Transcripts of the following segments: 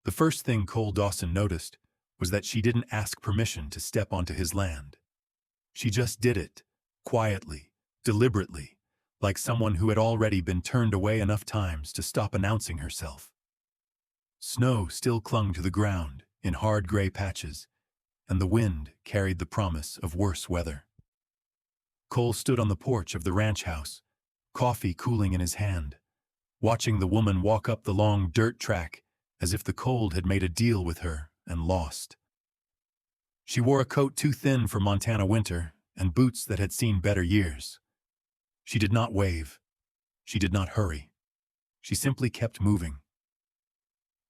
The first thing Cole Dawson noticed was that she didn't ask permission to step onto his land. She just did it, quietly, deliberately, like someone who had already been turned away enough times to stop announcing herself. Snow still clung to the ground in hard gray patches, and the wind carried the promise of worse weather. Cole stood on the porch of the ranch house, coffee cooling in his hand, watching the woman walk up the long dirt track as if the cold had made a deal with her and lost. She wore a coat too thin for Montana winter and boots that had seen better years. She did not wave. She did not hurry. She simply kept moving.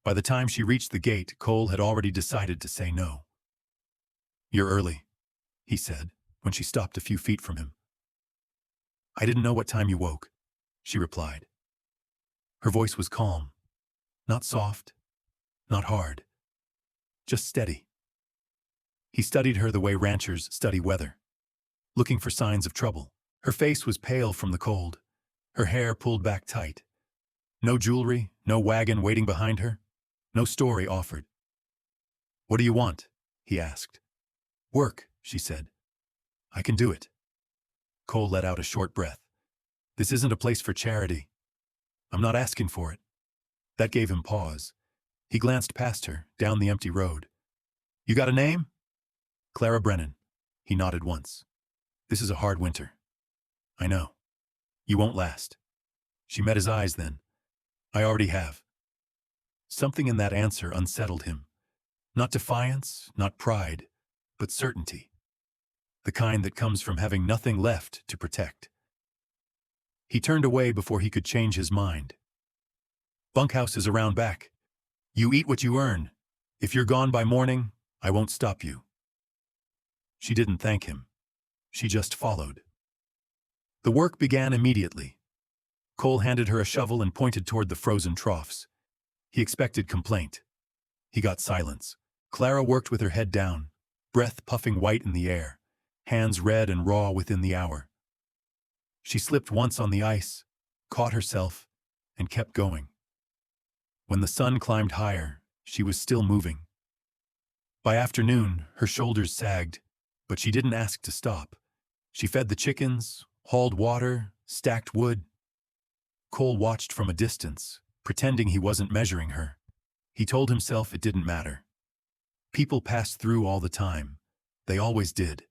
By the time she reached the gate, Cole had already decided to say no. "You're early," he said, when she stopped a few feet from him. "I didn't know what time you woke," she replied. Her voice was calm, not soft, not hard, just steady. He studied her the way ranchers study weather, looking for signs of trouble. Her face was pale from the cold, her hair pulled back tight. No jewelry, no wagon waiting behind her, no story offered. "What do you want?" he asked. "Work," she said. "I can do it." Cole let out a short breath. "This isn't a place for charity. I'm not asking for it." That gave him pause. He glanced past her, down the empty road. "You got a name?" "Clara Brennan." He nodded once. "This is a hard winter." "I know. You won't last." She met his eyes then. "I already have." Something in that answer unsettled him. Not defiance, not pride, but certainty. The kind that comes from having nothing left to protect. He turned away before he could change his mind. "Bunkhouse is around back. You eat what you earn. If you're gone by morning, I won't stop you." She didn't thank him. She just followed. The work began immediately. Cole handed her a shovel and pointed toward the frozen troughs. He expected complaint. He got silence. Clara worked with her head down, breath puffing white in the air, hands red and raw within the hour. She slipped once on the ice, caught herself, and kept going. When the sun climbed higher, she was still moving. By afternoon, her shoulders sagged, but she didn't ask to stop. She fed the chickens, hauled water, stacked wood. Cole watched from a distance, pretending he wasn't measuring her. He told himself it didn't matter. People passed through all the time. They always did.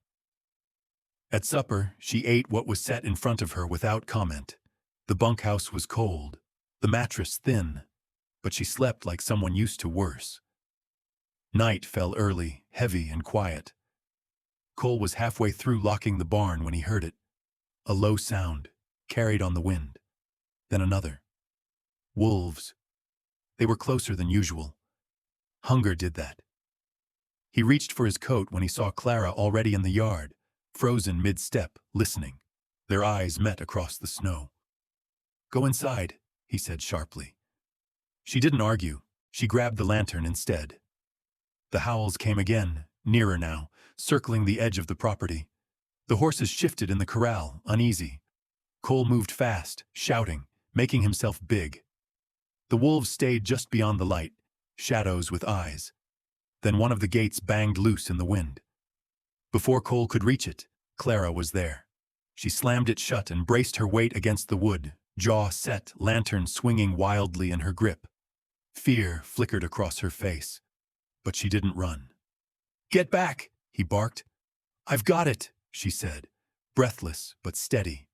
At supper, she ate what was set in front of her without comment. The bunkhouse was cold, the mattress thin, but she slept like someone used to worse. Night fell early, heavy and quiet. Cole was halfway through locking the barn when he heard it. A low sound, carried on the wind. Then another. Wolves. They were closer than usual. Hunger did that. He reached for his coat when he saw Clara already in the yard, frozen mid-step, listening. Their eyes met across the snow. "Go inside," he said sharply. She didn't argue. She grabbed the lantern instead. The howls came again, nearer now, circling the edge of the property. The horses shifted in the corral, uneasy. Cole moved fast, shouting, making himself big. The wolves stayed just beyond the light, shadows with eyes. Then one of the gates banged loose in the wind. Before Cole could reach it, Clara was there. She slammed it shut and braced her weight against the wood, jaw set, lantern swinging wildly in her grip. Fear flickered across her face, but she didn't run. "Get back!" he barked. "I've got it," she said, breathless but steady.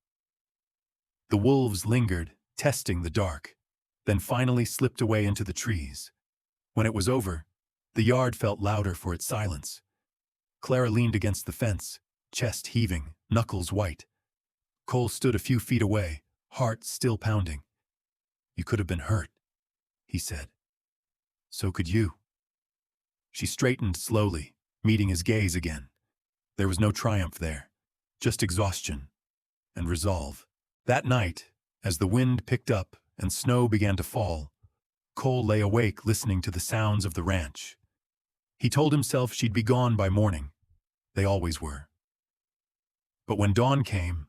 The wolves lingered, testing the dark, then finally slipped away into the trees. When it was over, the yard felt louder for its silence. Clara leaned against the fence, chest heaving, knuckles white. Cole stood a few feet away, heart still pounding. "You could have been hurt," he said. "So could you." She straightened slowly, meeting his gaze again. There was no triumph there, just exhaustion and resolve. That night, as the wind picked up and snow began to fall, Cole lay awake listening to the sounds of the ranch. He told himself she'd be gone by morning. They always were. But when dawn came,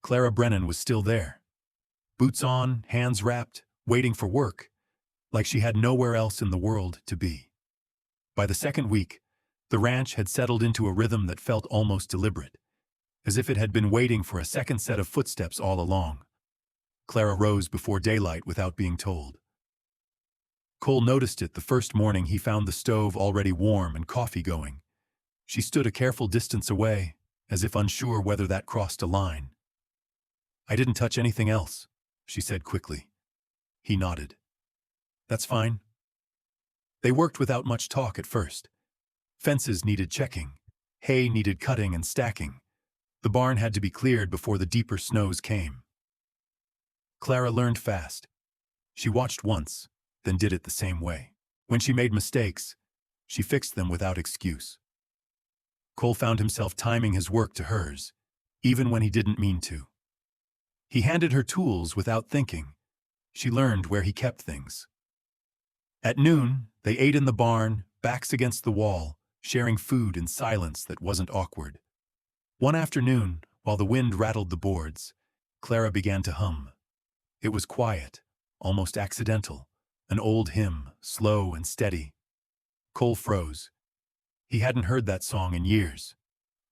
Clara Brennan was still there. Boots on, hands wrapped, waiting for work. like she had nowhere else in the world to be. By the second week, the ranch had settled into a rhythm that felt almost deliberate, as if it had been waiting for a second set of footsteps all along. Clara rose before daylight without being told. Cole noticed it the first morning he found the stove already warm and coffee going. She stood a careful distance away, as if unsure whether that crossed a line. "I didn't touch anything else," she said quickly. He nodded. "That's fine." They worked without much talk at first. Fences needed checking. Hay needed cutting and stacking. The barn had to be cleared before the deeper snows came. Clara learned fast. She watched once, then did it the same way. When she made mistakes, she fixed them without excuse. Cole found himself timing his work to hers, even when he didn't mean to. He handed her tools without thinking. She learned where he kept things. At noon, they ate in the barn, backs against the wall, sharing food in silence that wasn't awkward. One afternoon, while the wind rattled the boards, Clara began to hum. It was quiet, almost accidental, an old hymn, slow and steady. Cole froze. He hadn't heard that song in years.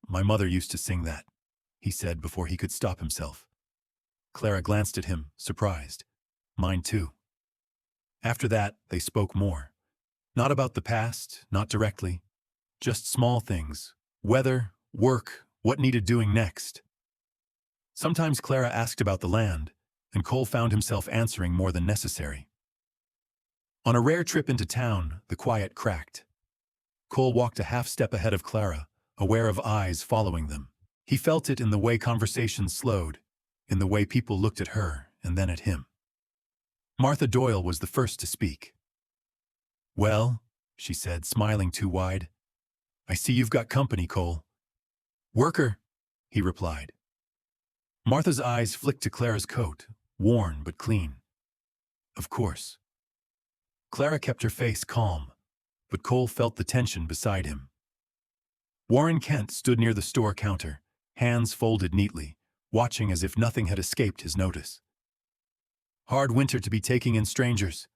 "My mother used to sing that," he said before he could stop himself. Clara glanced at him, surprised. "Mine too." After that, they spoke more. Not about the past, not directly. Just small things. Weather, work, what needed doing next. Sometimes Clara asked about the land, and Cole found himself answering more than necessary. On a rare trip into town, the quiet cracked. Cole walked a half step ahead of Clara, aware of eyes following them. He felt it in the way conversations slowed, in the way people looked at her and then at him. Martha Doyle was the first to speak. "Well," she said, smiling too wide, "I see you've got company, Cole." "Worker," he replied. Martha's eyes flicked to Clara's coat, worn but clean. "Of course." Clara kept her face calm, but Cole felt the tension beside him. Warren Kent stood near the store counter, hands folded neatly, watching as if nothing had escaped his notice. "Hard winter to be taking in strangers,"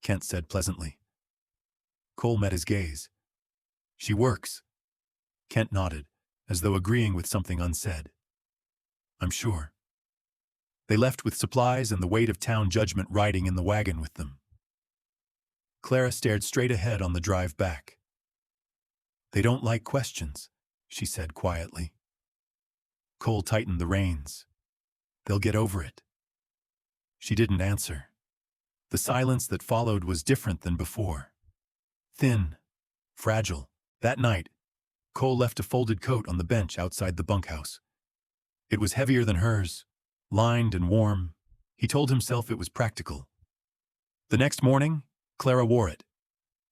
Kent said pleasantly. Cole met his gaze. "She works." Kent nodded, as though agreeing with something unsaid. "I'm sure." They left with supplies and the weight of town judgment riding in the wagon with them. Clara stared straight ahead on the drive back. "They don't like questions," she said quietly. Cole tightened the reins. "They'll get over it." She didn't answer. The silence that followed was different than before. Thin, fragile. That night, Cole left a folded coat on the bench outside the bunkhouse. It was heavier than hers, lined and warm. He told himself it was practical. The next morning, Clara wore it.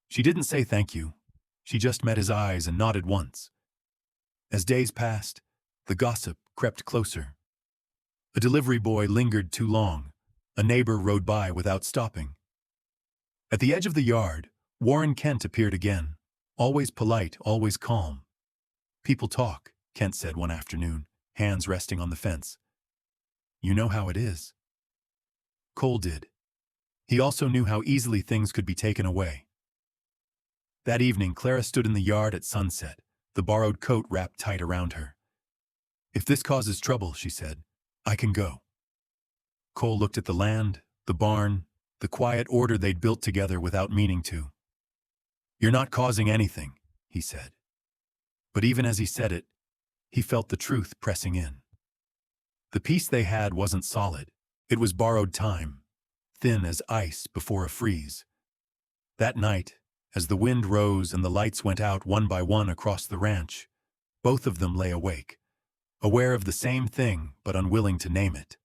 She didn't say thank you. She just met his eyes and nodded once. As days passed, the gossip crept closer. A delivery boy lingered too long. A neighbor rode by without stopping. At the edge of the yard, Warren Kent appeared again, always polite, always calm. "People talk," Kent said one afternoon, hands resting on the fence. "You know how it is." Cole did. He also knew how easily things could be taken away. That evening, Clara stood in the yard at sunset, the borrowed coat wrapped tight around her. "If this causes trouble," she said, "I can go." Cole looked at the land, the barn, the quiet order they'd built together without meaning to. "You're not causing anything," he said. But even as he said it, he felt the truth pressing in. The peace they had wasn't solid. It was borrowed time, thin as ice before a freeze. That night, as the wind rose and the lights went out one by one across the ranch, both of them lay awake, aware of the same thing but unwilling to name it.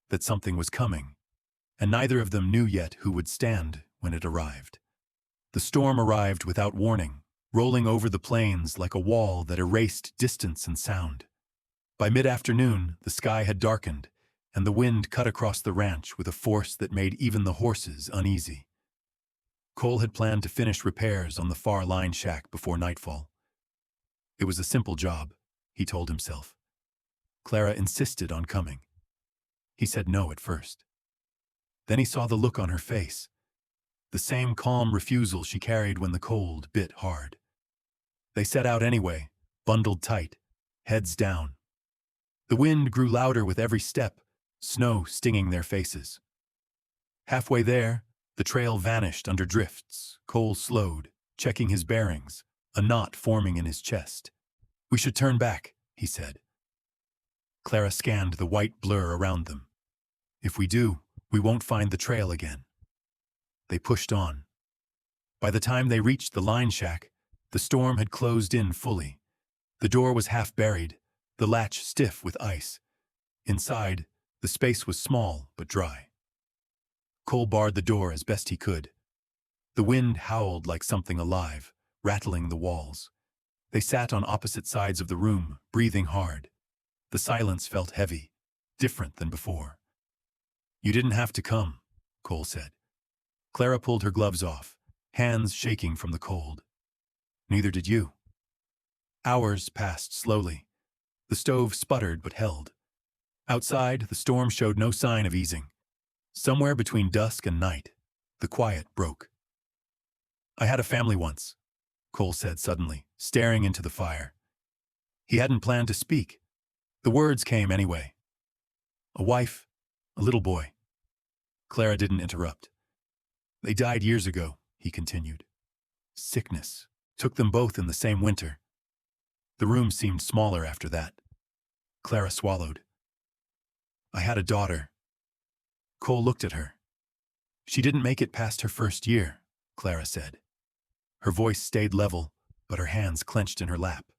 That something was coming, and neither of them knew yet who would stand when it arrived. The storm arrived without warning, rolling over the plains like a wall that erased distance and sound. By mid-afternoon, the sky had darkened, and the wind cut across the ranch with a force that made even the horses uneasy. Cole had planned to finish repairs on the far line shack before nightfall. It was a simple job, he told himself. Clara insisted on coming. He said no at first. Then he saw the look on her face. the same calm refusal she carried when the cold bit hard. They set out anyway, bundled tight, heads down. The wind grew louder with every step, snow stinging their faces. Halfway there, the trail vanished under drifts. Cole slowed, checking his bearings, a knot forming in his chest. "We should turn back," he said. Clara scanned the white blur around them. "If we do, we won't find the trail again." They pushed on. By the time they reached the line shack, the storm had closed in fully. The door was half buried, the latch stiff with ice. Inside, the space was small but dry. Cole barred the door as best he could. The wind howled like something alive, rattling the walls. They sat on opposite sides of the room, breathing hard. The silence felt heavy, different than before. "You didn't have to come," Cole said. Clara pulled her gloves off, hands shaking from the cold. "Neither did you." Hours passed slowly. The stove sputtered but held. Outside, the storm showed no sign of easing. Somewhere between dusk and night, the quiet broke. "I had a family once," Cole said suddenly, staring into the fire. He hadn't planned to speak. The words came anyway. "A wife, a little boy." Clara didn't interrupt. "They died years ago," he continued. "Sickness took them both in the same winter." The room seemed smaller after that. Clara swallowed. "I had a daughter." Cole looked at her. "She didn't make it past her first year," Clara said. Her voice stayed level, but her hands clenched in her lap.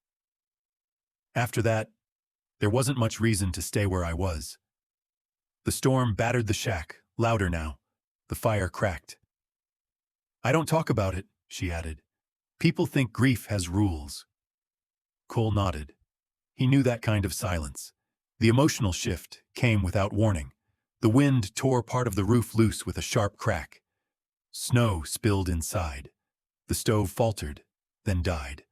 "After that, there wasn't much reason to stay where I was." The storm battered the shack, louder now. The fire cracked. "I don't talk about it," she added. "People think grief has rules." Cole nodded. He knew that kind of silence. The emotional shift came without warning. The wind tore part of the roof loose with a sharp crack. Snow spilled inside. The stove faltered, then died.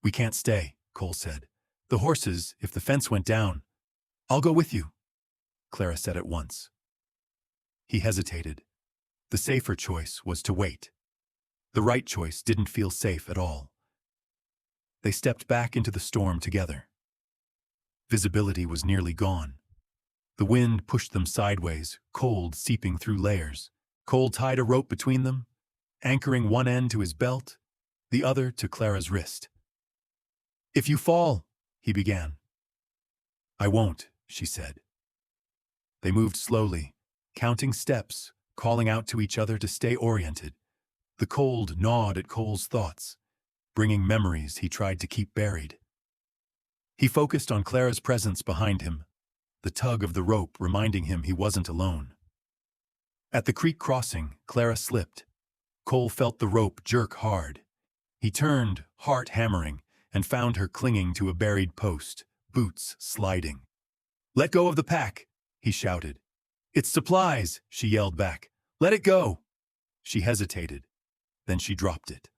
"We can't stay," Cole said. "The horses, if the fence went down." "I'll go with you," Clara said at once. He hesitated. The safer choice was to wait. The right choice didn't feel safe at all. They stepped back into the storm together. Visibility was nearly gone. The wind pushed them sideways, cold seeping through layers. Cole tied a rope between them, anchoring one end to his belt, the other to Clara's wrist. "If you fall," he began. "I won't," she said. They moved slowly, counting steps, calling out to each other to stay oriented. The cold gnawed at Cole's thoughts, bringing memories he tried to keep buried. He focused on Clara's presence behind him, the tug of the rope reminding him he wasn't alone. At the creek crossing, Clara slipped. Cole felt the rope jerk hard. He turned, heart hammering, and found her clinging to a buried post, boots sliding. "Let go of the pack," he shouted. "It's supplies," she yelled back. "Let it go." She hesitated. Then she dropped it.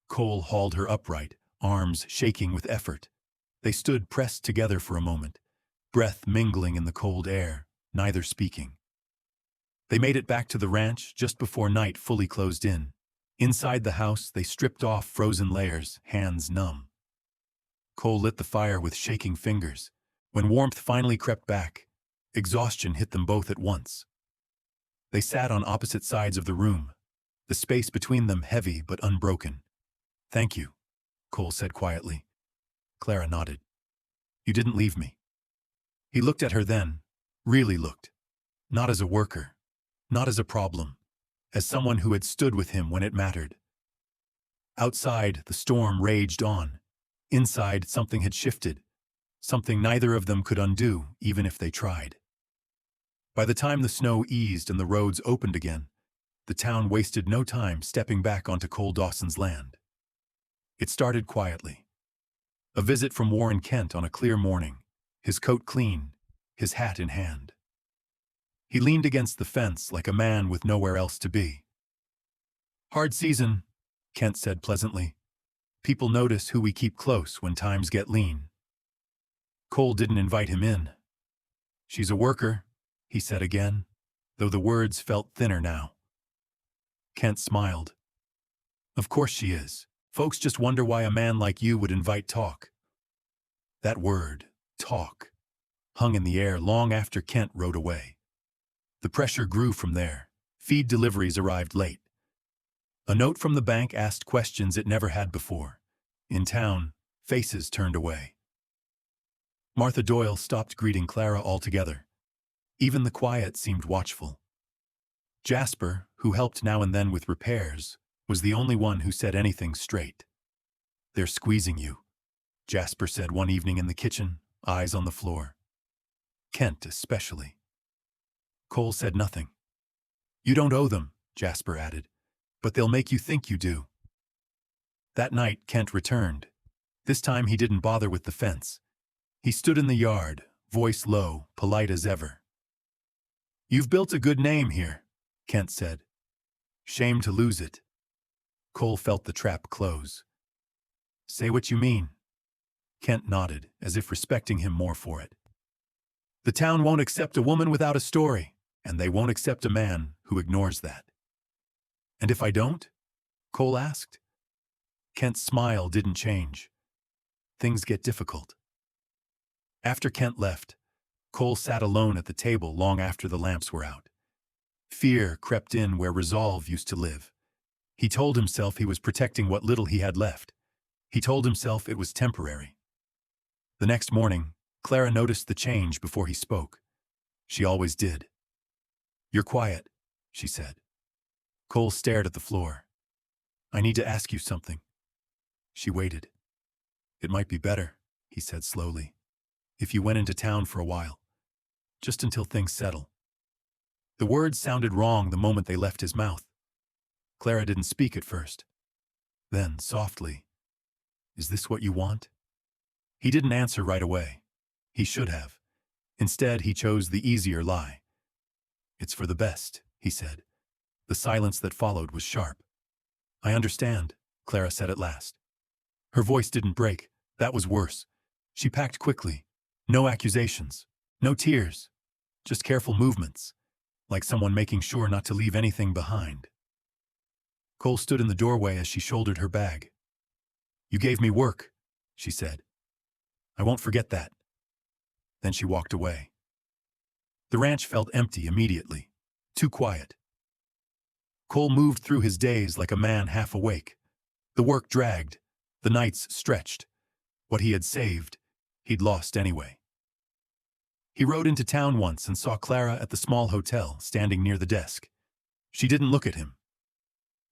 Cole hauled her upright, arms shaking with effort. They stood pressed together for a moment, breath mingling in the cold air, neither speaking. They made it back to the ranch just before night fully closed in. Inside the house, they stripped off frozen layers, hands numb. Cole lit the fire with shaking fingers. When warmth finally crept back, exhaustion hit them both at once. They sat on opposite sides of the room, the space between them heavy but unbroken. "Thank you," Cole said quietly. Clara nodded. "You didn't leave me." He looked at her then, really looked. Not as a worker, not as a problem, as someone who had stood with him when it mattered. Outside, the storm raged on. Inside, something had shifted, something neither of them could undo, even if they tried. By the time the snow eased and the roads opened again, the town wasted no time stepping back onto Cole Dawson's land. It started quietly. A visit from Warren Kent on a clear morning, his coat clean, his hat in hand. He leaned against the fence like a man with nowhere else to be. "Hard season," Kent said pleasantly. "People notice who we keep close when times get lean." Cole didn't invite him in. "She's a worker," he said again, though the words felt thinner now. Kent smiled. Of course she is. Folks just wonder why a man like you would invite talk. That word, talk, hung in the air long after Kent rode away. The pressure grew from there. Feed deliveries arrived late. A note from the bank asked questions it never had before. In town, faces turned away. Martha Doyle stopped greeting Clara altogether. Even the quiet seemed watchful. Jasper, who helped now and then with repairs, was the only one who said anything straight. They're squeezing you, Jasper said one evening in the kitchen, eyes on the floor. Kent especially. Cole said nothing. You don't owe them, Jasper added, but they'll make you think you do. That night, Kent returned. This time he didn't bother with the fence. He stood in the yard, voice low, polite as ever. You've built a good name here, Kent said. Shame to lose it. Cole felt the trap close. Say what you mean. Kent nodded, as if respecting him more for it. The town won't accept a woman without a story, and they won't accept a man who ignores that. And if I don't? Cole asked. Kent's smile didn't change. Things get difficult. After Kent left, Cole sat alone at the table long after the lamps were out. Fear crept in where resolve used to live. He told himself he was protecting what little he had left. He told himself it was temporary. The next morning, Clara noticed the change before he spoke. She always did. You're quiet, she said. Cole stared at the floor. I need to ask you something. She waited. It might be better, he said slowly, if you went into town for a while, just until things settle. The words sounded wrong the moment they left his mouth. Clara didn't speak at first. Then, softly, is this what you want? He didn't answer right away. He should have. Instead, he chose the easier lie. It's for the best, he said. The silence that followed was sharp. I understand, Clara said at last. Her voice didn't break. That was worse. She packed quickly. No accusations. No tears. Just careful movements, like someone making sure not to leave anything behind. Cole stood in the doorway as she shouldered her bag. You gave me work, she said. I won't forget that. Then she walked away. The ranch felt empty immediately, too quiet. Cole moved through his days like a man half awake. The work dragged, the nights stretched. What he had saved, he'd lost anyway. He rode into town once and saw Clara at the small hotel, standing near the desk. She didn't look at him.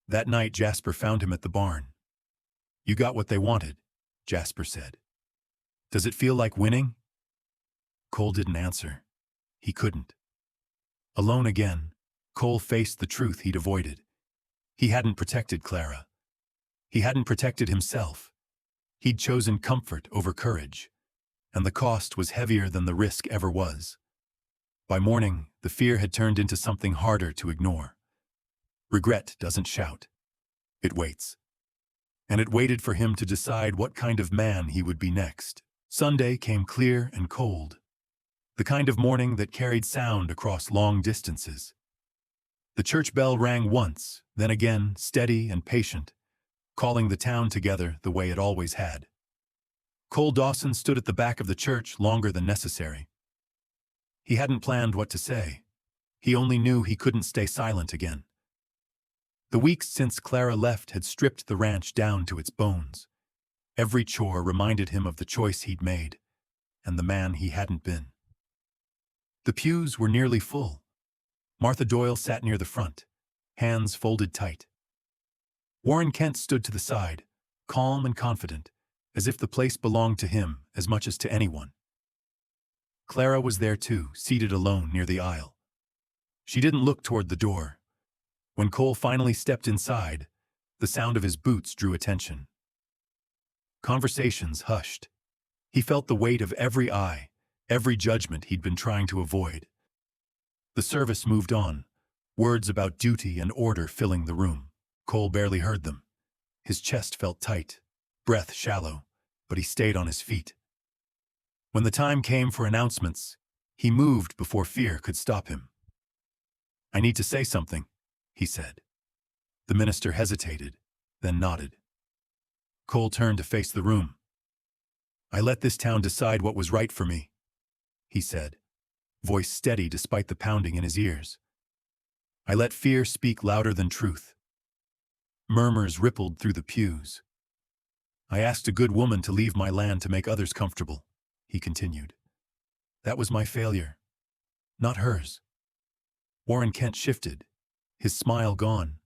That night, Jasper found him at the barn. You got what they wanted, Jasper said. Does it feel like winning? Cole didn't answer. He couldn't. Alone again, Cole faced the truth he'd avoided. He hadn't protected Clara. He hadn't protected himself. He'd chosen comfort over courage, and the cost was heavier than the risk ever was. By morning, the fear had turned into something harder to ignore. Regret doesn't shout. It waits. And it waited for him to decide what kind of man he would be next. Sunday came clear and cold. The kind of morning that carried sound across long distances. The church bell rang once, then again, steady and patient, calling the town together the way it always had. Cole Dawson stood at the back of the church longer than necessary. He hadn't planned what to say. He only knew he couldn't stay silent again. The weeks since Clara left had stripped the ranch down to its bones. Every chore reminded him of the choice he'd made, and the man he hadn't been. The pews were nearly full. Martha Doyle sat near the front, hands folded tight. Warren Kent stood to the side, calm and confident, as if the place belonged to him as much as to anyone. Clara was there too, seated alone near the aisle. She didn't look toward the door. When Cole finally stepped inside, the sound of his boots drew attention. Conversations hushed. He felt the weight of every eye, every judgment he'd been trying to avoid. The service moved on, words about duty and order filling the room. Cole barely heard them. His chest felt tight, breath shallow, but he stayed on his feet. When the time came for announcements, he moved before fear could stop him. I need to say something, he said. The minister hesitated, then nodded. Cole turned to face the room. "I let this town decide what was right for me," he said, voice steady despite the pounding in his ears. "I let fear speak louder than truth." Murmurs rippled through the pews. "I asked a good woman to leave my land to make others comfortable," he continued. "That was my failure, not hers." Warren Kent shifted, his smile gone.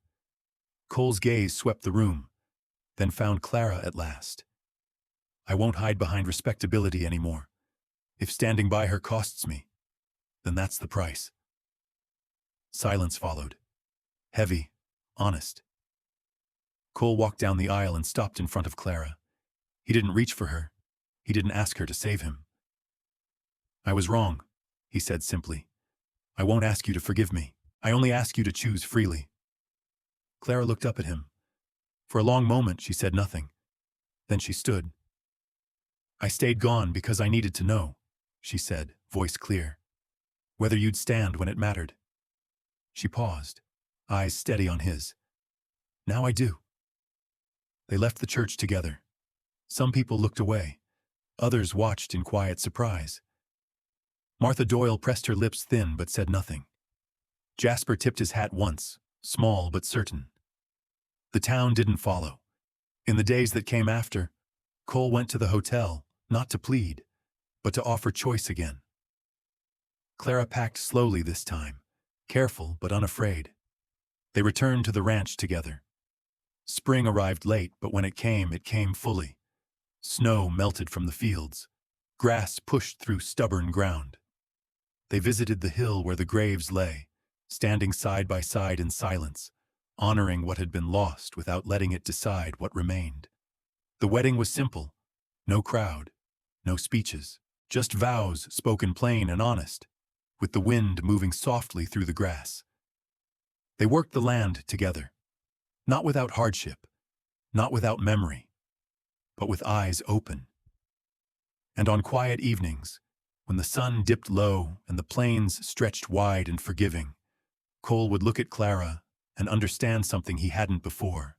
Cole's gaze swept the room, then found Clara at last. "I won't hide behind respectability anymore. If standing by her costs me, then that's the price." Silence followed. Heavy, honest. Cole walked down the aisle and stopped in front of Clara. He didn't reach for her. He didn't ask her to save him. "I was wrong," he said simply. "I won't ask you to forgive me. I only ask you to choose freely." Clara looked up at him. For a long moment she said nothing. Then she stood. "I stayed gone because I needed to know," she said, voice clear. "Whether you'd stand when it mattered." She paused, eyes steady on his. "Now I do." They left the church together. Some people looked away. Others watched in quiet surprise. Martha Doyle pressed her lips thin but said nothing. Jasper tipped his hat once, small but certain. The town didn't follow. In the days that came after, Cole went to the hotel, not to plead, but to offer choice again. Clara packed slowly this time, careful but unafraid. They returned to the ranch together. Spring arrived late, but when it came fully. Snow melted from the fields. Grass pushed through stubborn ground. They visited the hill where the graves lay, standing side by side in silence, honoring what had been lost without letting it decide what remained. The wedding was simple. No crowd, no speeches, just vows spoken plain and honest, with the wind moving softly through the grass. They worked the land together, not without hardship, not without memory, but with eyes open. And on quiet evenings, when the sun dipped low and the plains stretched wide and forgiving, Cole would look at Clara and understand something he hadn't before.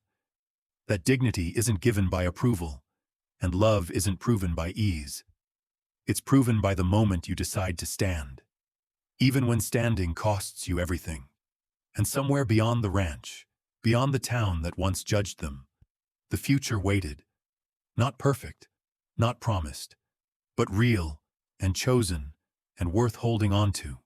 That dignity isn't given by approval, and love isn't proven by ease. It's proven by the moment you decide to stand, even when standing costs you everything. And somewhere beyond the ranch, beyond the town that once judged them, the future waited. Not perfect, not promised, but real and chosen and worth holding on to.